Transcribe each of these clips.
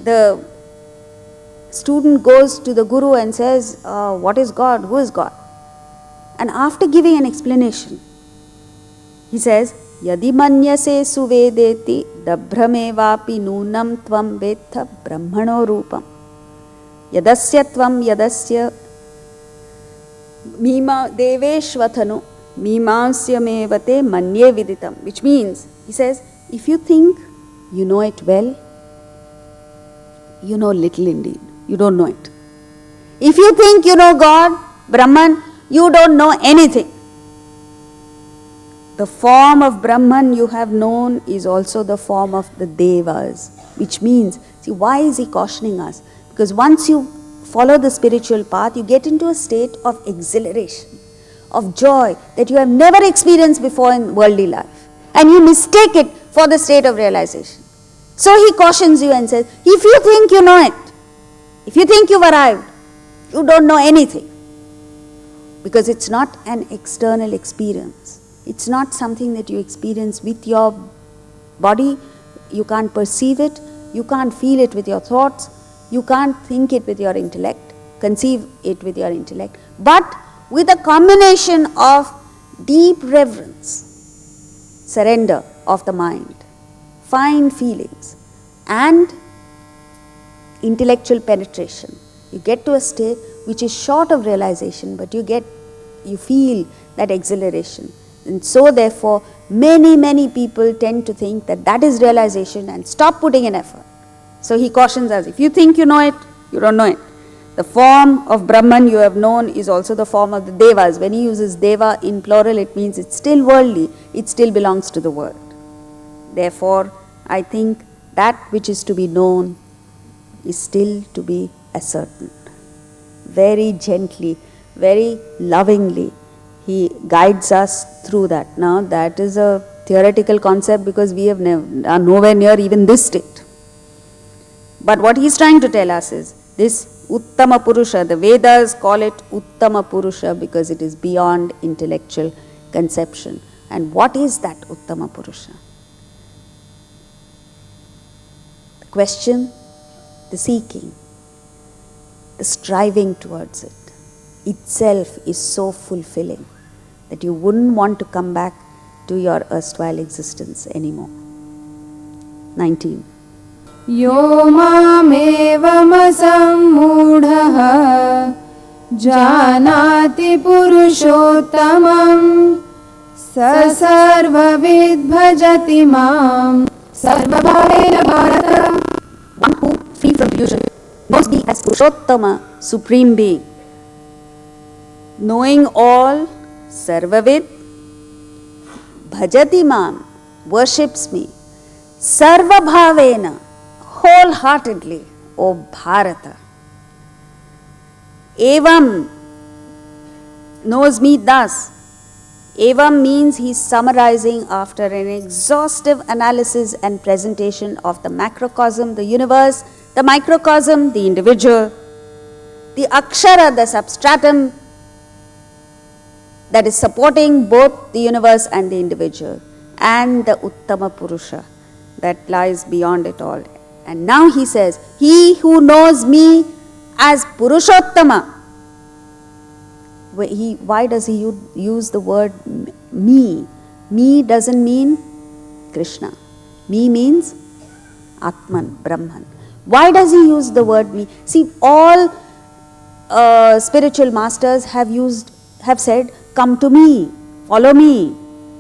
the student goes to the guru and says, what is God? Who is God? And after giving an explanation, he says, Yadi manyase suvedeti dabhramevapi nunam tvam vetha brahmano rupam. Yadasya tvam yadasya mima deveshvathanu mimamsyamevate manye viditam. Which means, he says, if you think you know it well, you know little indeed. You don't know it. If you think you know God, Brahman, you don't know anything. The form of Brahman you have known is also the form of the Devas. Which means, see, why is he cautioning us? Because once you follow the spiritual path, you get into a state of exhilaration, of joy that you have never experienced before in worldly life. And you mistake it for the state of realization. So he cautions you and says, if you think you know it, if you think you've arrived, you don't know anything. Because it's not an external experience. It's not something that you experience with your body. You can't perceive it. You can't feel it with your thoughts. You can't think it with your intellect, conceive it with your intellect. But with a combination of deep reverence, surrender of the mind, fine feelings, and intellectual penetration, you get to a state which is short of realization, but you feel that exhilaration. And so therefore, many people tend to think that that is realization and stop putting in effort. So he cautions us, if you think you know it, you don't know it. The form of Brahman you have known is also the form of the Devas. When he uses Deva in plural, it means it's still worldly, it still belongs to the world. Therefore, I think that which is to be known is still to be ascertained. Very gently, very lovingly, he guides us through that. Now, that is a theoretical concept because we are nowhere near even this state. But what he is trying to tell us is this Uttama Purusa. The Vedas call it Uttama Purusa because it is beyond intellectual conception. And what is that Uttama Purusa? The question, the seeking, the striving towards it itself is so fulfilling that you wouldn't want to come back to your erstwhile existence anymore. 19. Yo mamevam sammudhaha janati purushottamam sa sarvavid bhajati mam sarvabhavena bharata. One who, free from illusion, knows me as Purushottama, Supreme Being. Knowing all, Sarvavid, Bhajati Mam, worships me, Sarvabhavena, wholeheartedly, O Bharata. Evam, knows me thus. Evam means he is summarizing after an exhaustive analysis and presentation of the macrocosm, the universe, the microcosm, the individual, the aksara, the substratum that is supporting both the universe and the individual, and the Uttama Purusa that lies beyond it all. And now he says, he who knows me as Purushottama. Why does he use the word me? Me doesn't mean Krishna. Me means Atman, Brahman. Why does he use the word me? See, all spiritual masters have said, come to me, follow me.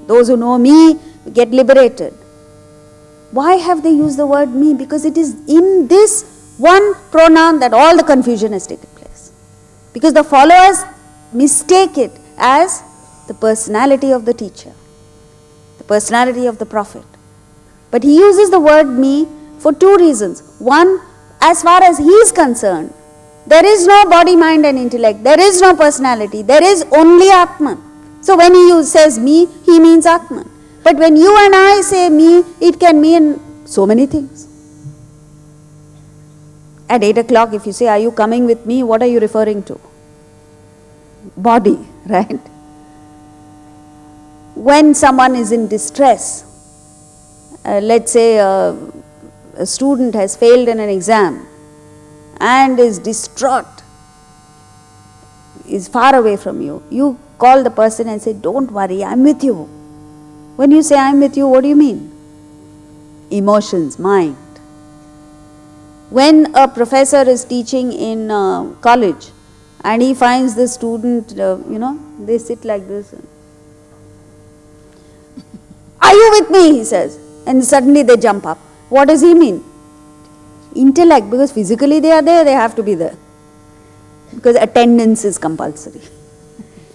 Those who know me get liberated. Why have they used the word me? Because it is in this one pronoun that all the confusion has taken place. Because the followers mistake it as the personality of the teacher, the personality of the prophet. But he uses the word me for two reasons. One, as far as he is concerned, there is no body, mind and intellect. There is no personality. There is only Atman. So when he says me, he means Atman. But when you and I say me, it can mean so many things. At 8 o'clock, if you say, are you coming with me? What are you referring to? Body, right? When someone is in distress, let's say a student has failed in an exam and is distraught, is far away from you, you call the person and say, don't worry, I'm with you. When you say I'm with you, what do you mean? Emotions, mind. When a professor is teaching in college and he finds the student, they sit like this. Are you with me? He says. And suddenly they jump up. What does he mean? Intellect, because physically they are there, they have to be there. Because attendance is compulsory.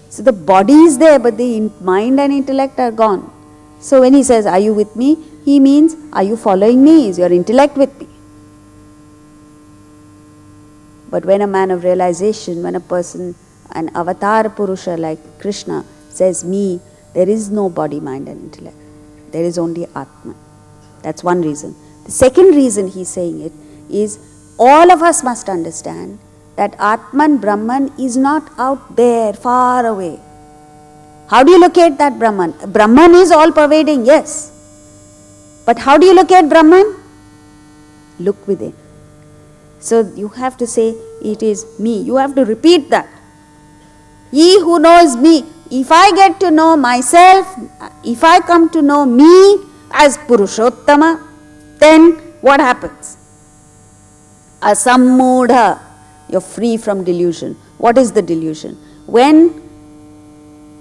So the body is there, but the mind and intellect are gone. So when he says, are you with me? He means, are you following me? Is your intellect with me? But when a man of realization, when a person, an avatar Purusa like Krishna says me, there is no body, mind and intellect. There is only Atman. That's one reason. The second reason he's saying it is, all of us must understand that Atman, Brahman is not out there, far away. How do you locate that Brahman? Brahman is all pervading, yes. But how do you locate Brahman? Look within. So you have to say, it is me. You have to repeat that. He who knows me. If I get to know myself, if I come to know me as Purushottama, then what happens? Asammudha. You're free from delusion. What is the delusion? When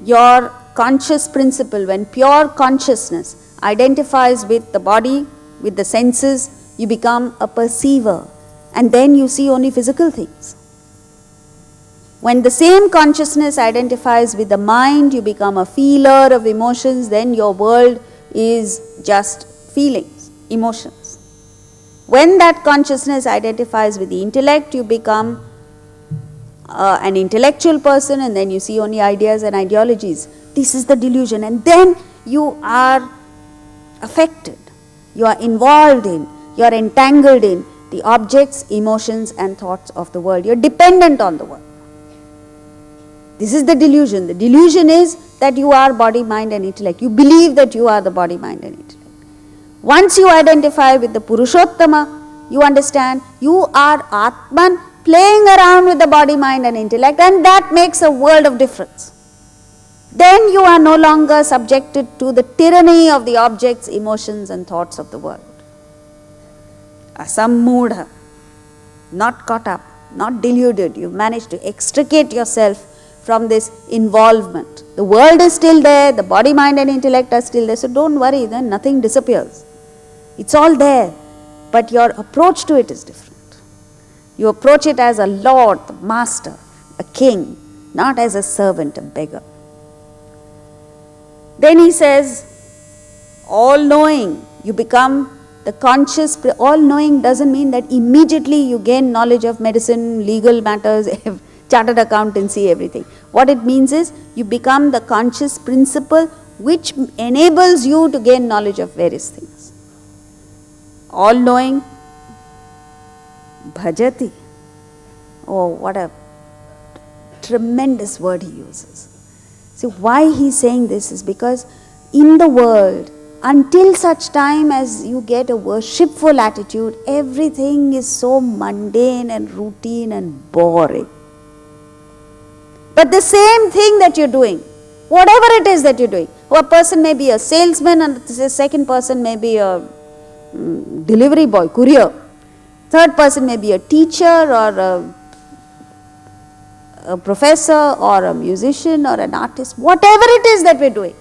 your conscious principle, when pure consciousness identifies with the body, with the senses, you become a perceiver. And then you see only physical things. When the same consciousness identifies with the mind, you become a feeler of emotions, then your world is just feelings, emotions. When that consciousness identifies with the intellect, you become an intellectual person, and then you see only ideas and ideologies. This is the delusion, and then you are affected, you are involved in, you are entangled in the objects, emotions and thoughts of the world. You are dependent on the world. This is the delusion. The delusion is that you are body, mind and intellect. You believe that you are the body, mind and intellect. Once you identify with the Purushottama, you understand you are Atman playing around with the body, mind and intellect, and that makes a world of difference. Then you are no longer subjected to the tyranny of the objects, emotions and thoughts of the world. Asammudha, not caught up, not deluded. You've managed to extricate yourself from this involvement. The world is still there, the body, mind and intellect are still there, so don't worry, then nothing disappears. It's all there, but your approach to it is different. You approach it as a lord, a master, a king, not as a servant, a beggar. Then he says, all-knowing, you become the conscious. All-knowing doesn't mean that immediately you gain knowledge of medicine, legal matters, chartered accountancy, everything. What it means is, you become the conscious principle which enables you to gain knowledge of various things. All-knowing, bhajati. Oh, what a tremendous word he uses. See, why he's saying this is because in the world, until such time as you get a worshipful attitude, everything is so mundane and routine and boring. But the same thing that you're doing, whatever it is that you're doing, a person may be a salesman and the second person may be a delivery boy, courier. Third person may be a teacher or a professor or a musician or an artist, whatever it is that we're doing.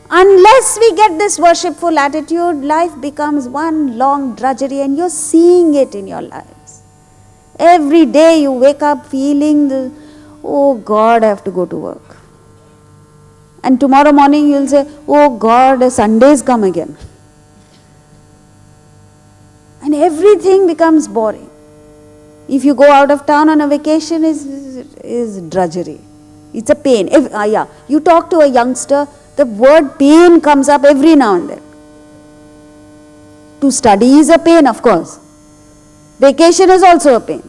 Unless we get this worshipful attitude, life becomes one long drudgery, and you're seeing it in your lives. Every day you wake up feeling oh God, I have to go to work. And tomorrow morning you'll say, oh God, Sunday's come again. And everything becomes boring. If you go out of town on a vacation, is drudgery. It's a pain. You talk to a youngster, the word pain comes up every now and then. To study is a pain, of course. Vacation is also a pain.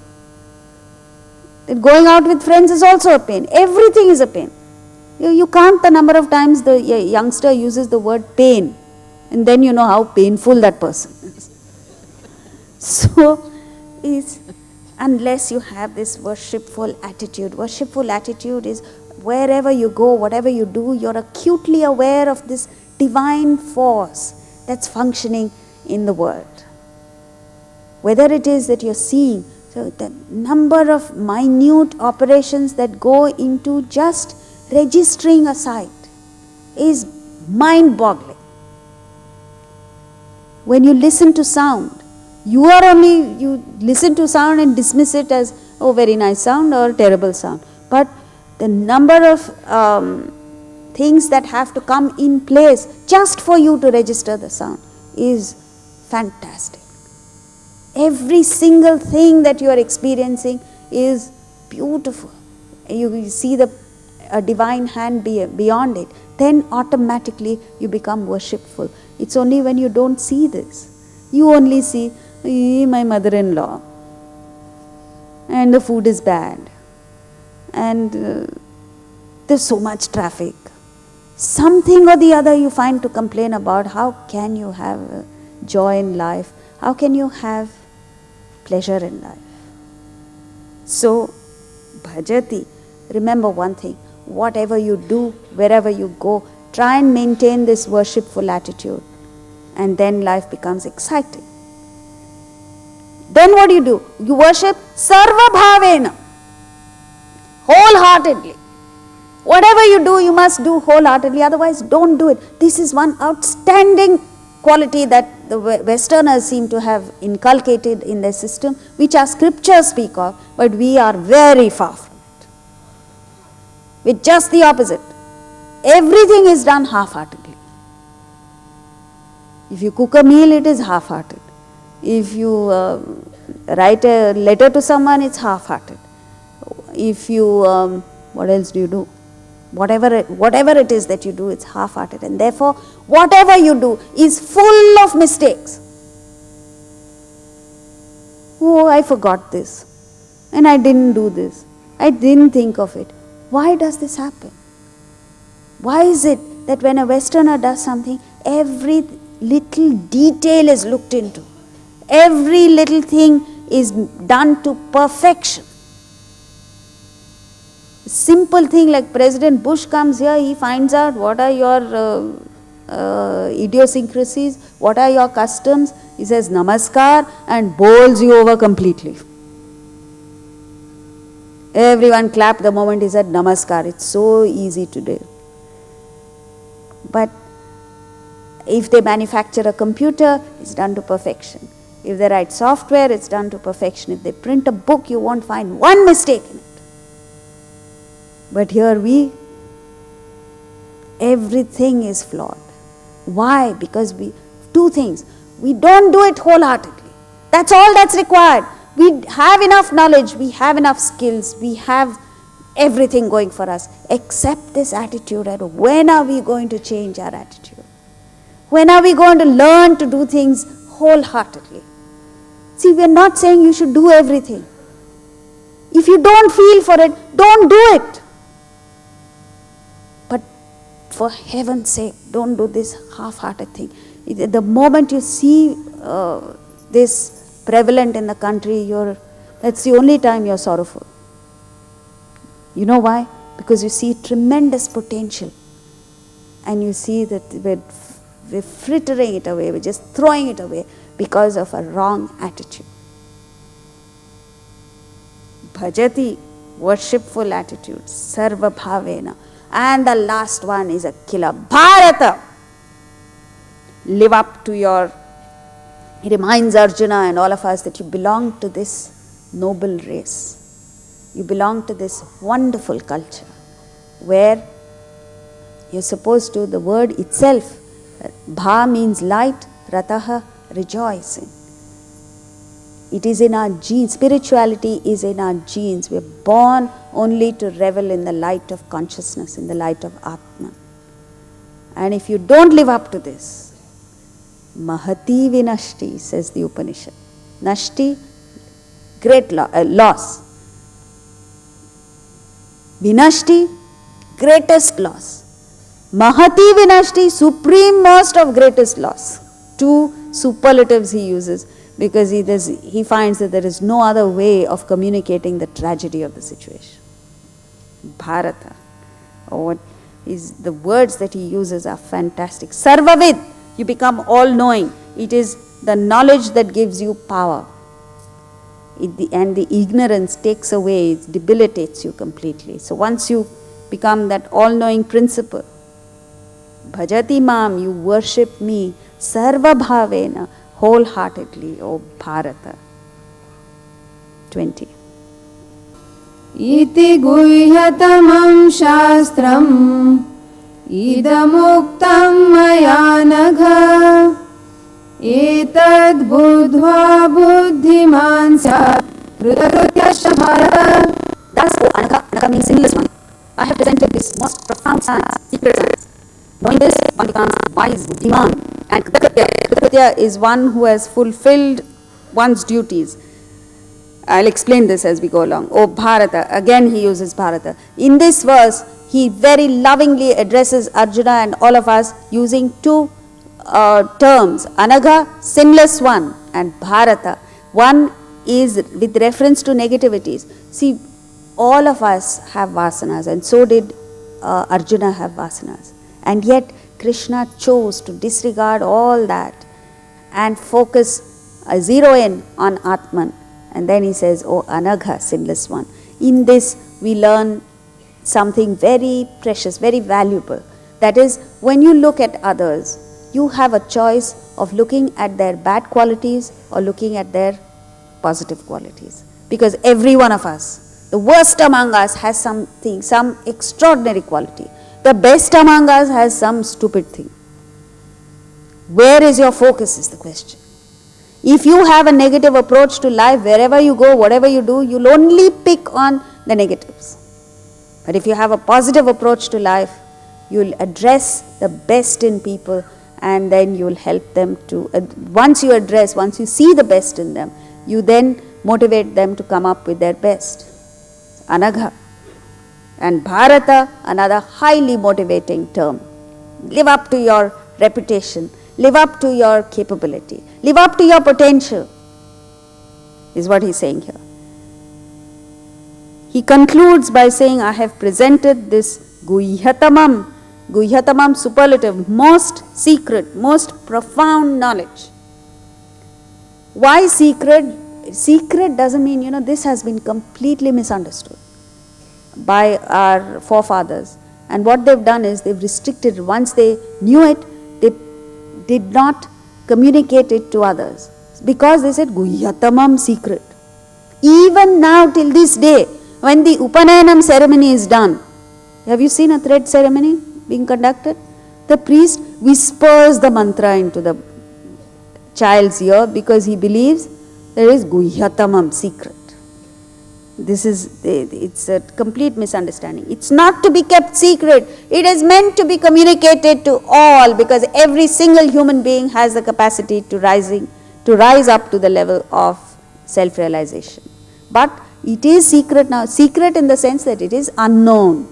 Going out with friends is also a pain. Everything is a pain. You count the number of times the youngster uses the word pain, and then you know how painful that person is. So, unless you have this worshipful attitude is wherever you go, whatever you do, you're acutely aware of this divine force that's functioning in the world. Whether it is that you're seeing, so the number of minute operations that go into just registering a sight is mind-boggling. When you listen to sound, you listen to sound and dismiss it as, oh, very nice sound or terrible sound. But the number of things that have to come in place just for you to register the sound is fantastic. Every single thing that you are experiencing is beautiful. You see a divine hand beyond it. Then automatically you become worshipful. It's only when you don't see this. You only see, my mother-in-law, and the food is bad, and there's so much traffic. Something or the other you find to complain about. How can you have joy in life? How can you have pleasure in life? So, bhajati, remember one thing, whatever you do, wherever you go, try and maintain this worshipful attitude, and then life becomes exciting. Then what do? You worship sarva bhavena, wholeheartedly. Whatever you do, you must do wholeheartedly, otherwise don't do it. This is one outstanding quality that the Westerners seem to have inculcated in their system, which our scriptures speak of, but we are very far from it. With just the opposite. Everything is done half-heartedly. If you cook a meal, it is half-hearted. If you write a letter to someone, it's half-hearted. If you, what else do you do? Whatever it is that you do, it's half-hearted. And therefore, whatever you do is full of mistakes. Oh, I forgot this. And I didn't do this. I didn't think of it. Why does this happen? Why is it that when a Westerner does something, every little detail is looked into? Every little thing is done to perfection. Simple thing like President Bush comes here, he finds out what are your idiosyncrasies, what are your customs. He says namaskar and bowls you over completely. Everyone clapped the moment he said namaskar. It's so easy today. But if they manufacture a computer, it's done to perfection. If they write software, it's done to perfection. If they print a book, you won't find one mistake in it. But here everything is flawed. Why? Because two things. We don't do it wholeheartedly. That's all that's required. We have enough knowledge, we have enough skills, we have everything going for us, except this attitude. When are we going to change our attitude? When are we going to learn to do things wholeheartedly? See, we are not saying you should do everything. If you don't feel for it, don't do it. But for heaven's sake, don't do this half-hearted thing. The moment you see this prevalent in the country, that's the only time you're sorrowful. You know why? Because you see tremendous potential, and you see that we're frittering it away, we're just throwing it away because of a wrong attitude. Bhajati, worshipful attitude, sarva bhavena. And the last one is a killer, Bharata. Live up to he reminds Arjuna and all of us that you belong to this noble race. You belong to this wonderful culture where you're supposed to, the word itself, Bha means light, Rataha, rejoicing. It is in our genes. Spirituality is in our genes. We are born only to revel in the light of consciousness, in the light of Atman. And if you don't live up to this, Mahati vinashti, says the Upanishad. Nashti, great loss. Vinashti, greatest loss. Mahati vinashti, supreme most of greatest loss. Two superlatives he uses. because he finds that there is no other way of communicating the tragedy of the situation. Bharata, what is the words that he uses are fantastic. Sarvavid, you become all-knowing. It is the knowledge that gives you power. And the ignorance takes away, it debilitates you completely. So once you become that all-knowing principle, bhajati mam, you worship me, sarva bhavena, wholeheartedly, O Bharata. 20. Iti guhyatamam shastram idamuktam maya nagha etad buddhva buddhiman syat krutakrutyaśa bharata. Thus, O Anagha, Anagha means sinless one, I have presented this most profound science, secret science. Knowing this, one becomes wise, buddhiman. And Kritakritya is one who has fulfilled one's duties. I'll explain this as we go along. O Bharata, again he uses Bharata. In this verse, he very lovingly addresses Arjuna and all of us using two terms. Anagha, sinless one, and Bharata. One is with reference to negativities. See, all of us have vasanas, and so did Arjuna have vasanas. And yet, Krishna chose to disregard all that and focus, zero in on Atman. And then he says, O Anagha, sinless one. In this, we learn something very precious, very valuable. That is, when you look at others, you have a choice of looking at their bad qualities or looking at their positive qualities. Because every one of us, the worst among us has something, some extraordinary quality. The best among us has some stupid thing. Where is your focus is the question. If you have a negative approach to life, wherever you go, whatever you do, you'll only pick on the negatives. But if you have a positive approach to life, you'll address the best in people, and then you'll help them to, once you see the best in them, you then motivate them to come up with their best. Anagha. And Bharata, another highly motivating term. Live up to your reputation, live up to your capability, live up to your potential, is what he's saying here. He concludes by saying, I have presented this guhyatamam superlative, most secret, most profound knowledge. Why secret? Secret doesn't mean, this has been completely misunderstood by our forefathers. And what they've done is they've restricted it. Once they knew it, they did not communicate it to others. Because they said, guhyatamam, secret. Even now till this day, when the Upanayanam ceremony is done, have you seen a thread ceremony being conducted? The priest whispers the mantra into the child's ear because he believes there is guhyatamam, secret. It's a complete misunderstanding. It's not to be kept secret. It is meant to be communicated to all, because every single human being has the capacity to rise up to the level of self-realization. But it is secret now. Secret in the sense that it is unknown.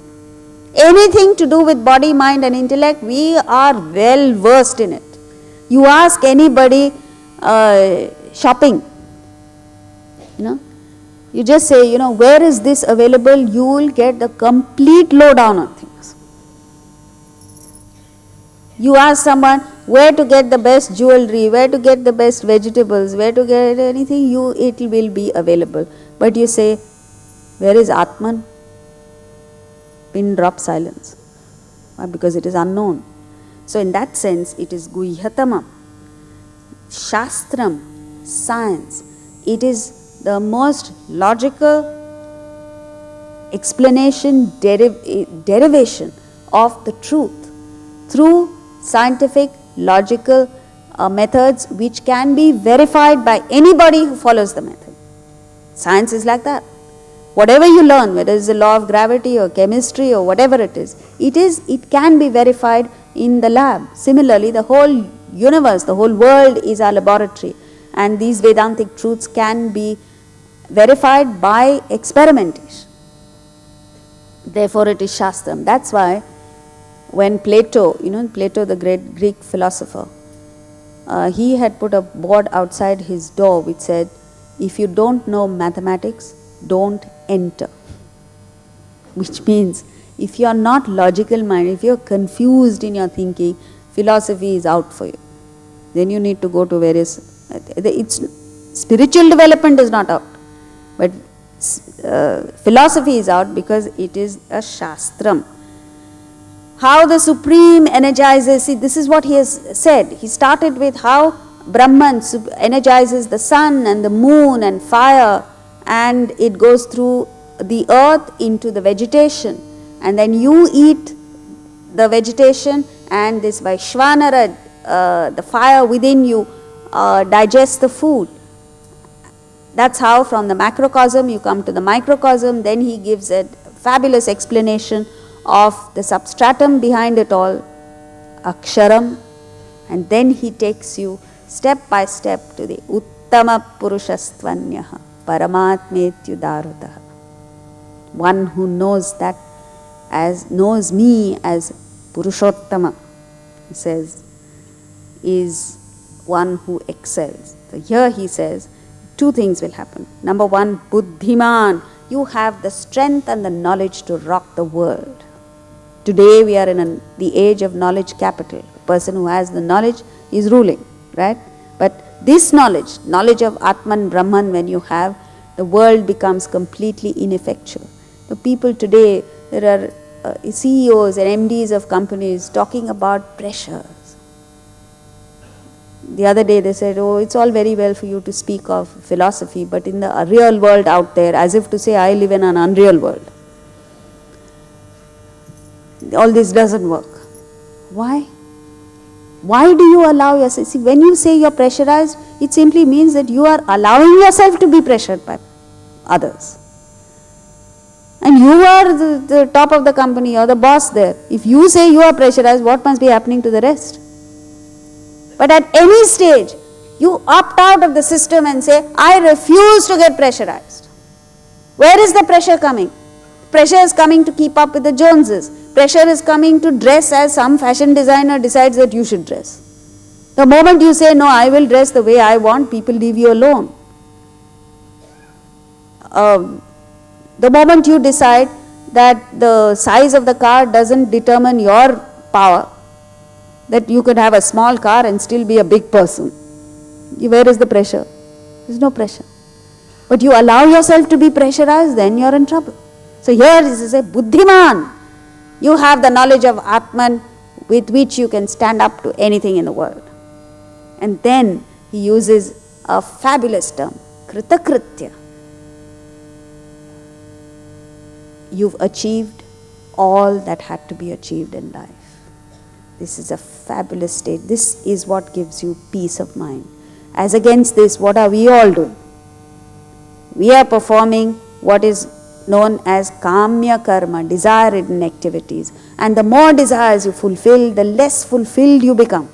Anything to do with body, mind and intellect, we are well versed in it. You ask anybody shopping, you just say, where is this available? You will get the complete lowdown on things. You ask someone where to get the best jewelry, where to get the best vegetables, where to get anything, it will be available. But you say, where is Atman? Pin drop silence. Why? Because it is unknown. So in that sense, it is guhyatamam. Shastram, science, it is the most logical explanation, derivation of the truth through scientific, logical methods which can be verified by anybody who follows the method. Science is like that. Whatever you learn, whether it's the law of gravity or chemistry or whatever it can be verified in the lab. Similarly, the whole universe, the whole world is our laboratory, and these Vedantic truths can be verified by experimentation. Therefore, it is Shastram. That's why when Plato, the great Greek philosopher, he had put a board outside his door which said, if you don't know mathematics, don't enter. Which means, if you are not logical minded, if you are confused in your thinking, philosophy is out for you. Then you need to go to various, spiritual development is not out, but philosophy is out because it is a shastram. How the Supreme energizes, see, this is what he has said. He started with how Brahman energizes the sun and the moon and fire, and it goes through the earth into the vegetation, and then you eat the vegetation, and this Vaishvanara, the fire within you, digests the food. That's how from the macrocosm you come to the microcosm. Then he gives a fabulous explanation of the substratum behind it all, aksharam, and then he takes you step by step to the Uttama Purusastvanyaha Paramatmetyudarutaha. One who knows that, knows me as Purushottama, he says, is one who excels. So here he says, two things will happen. Number one, Buddhiman, you have the strength and the knowledge to rock the world. Today we are in the age of knowledge capital. A person who has the knowledge is ruling, right? But this knowledge of Atman, Brahman, when you have, the world becomes completely ineffectual. The people today, there are CEOs and MDs of companies talking about pressures. The other day they said, oh, it's all very well for you to speak of philosophy, but in the real world out there, as if to say, I live in an unreal world. All this doesn't work. Why? Why do you allow yourself? See, when you say you're pressurized, it simply means that you are allowing yourself to be pressured by others. And you are the top of the company or the boss there. If you say you are pressurized, what must be happening to the rest? But at any stage, you opt out of the system and say, I refuse to get pressurized. Where is the pressure coming? Pressure is coming to keep up with the Joneses. Pressure is coming to dress as some fashion designer decides that you should dress. The moment you say, no, I will dress the way I want, people leave you alone. The moment you decide that the size of the car doesn't determine your power, that you could have a small car and still be a big person, where is the pressure? There is no pressure. But you allow yourself to be pressurized, then you are in trouble. So here is a Buddhiman. You have the knowledge of Atman with which you can stand up to anything in the world. And then he uses a fabulous term, Kritakritya. You've achieved all that had to be achieved in life. This is a fabulous state. This is what gives you peace of mind. As against this, what are we all doing? We are performing what is known as kamya karma, desire-ridden activities. And the more desires you fulfill, the less fulfilled you become.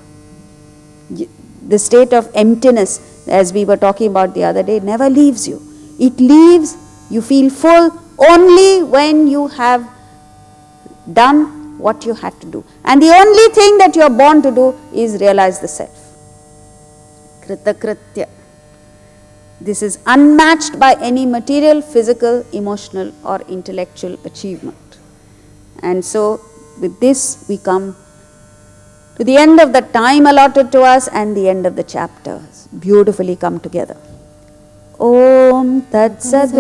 The state of emptiness, as we were talking about the other day, never leaves you. It leaves, you feel full only when you have done what you had to do. And the only thing that you are born to do is realize the self. Kritakritya. This is unmatched by any material, physical, emotional or intellectual achievement. And so with this we come to the end of the time allotted to us and the end of the chapters. Beautifully come together. Om Tat Sat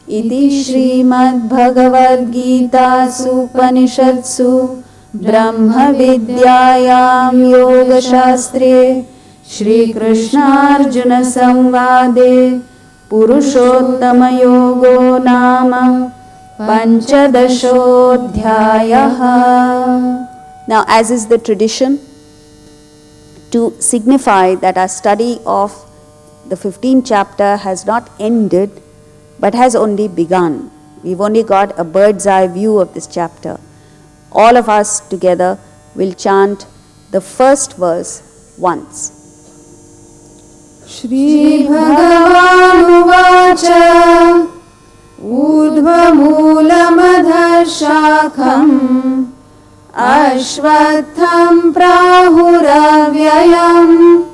Iti Srimad Bhagavad Gita Upanishatsu Brahma Vidyayam Yoga Shastre Shri Krishna Arjuna Samvade Purushottama Yogo Nama Panchadashodhyayaha. Now, as is the tradition, to signify that our study of the 15th chapter has not ended but has only begun. We've only got a bird's eye view of this chapter. All of us together will chant the first verse once. Shri Bhagavan Uvacha Urdhva Moolam Shakham Asvatham Prahuravyayam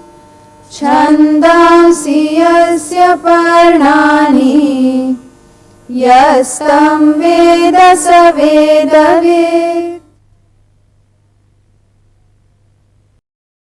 छन्दांसि यस्य पर्णानि यस्तं वेद स वेदवित्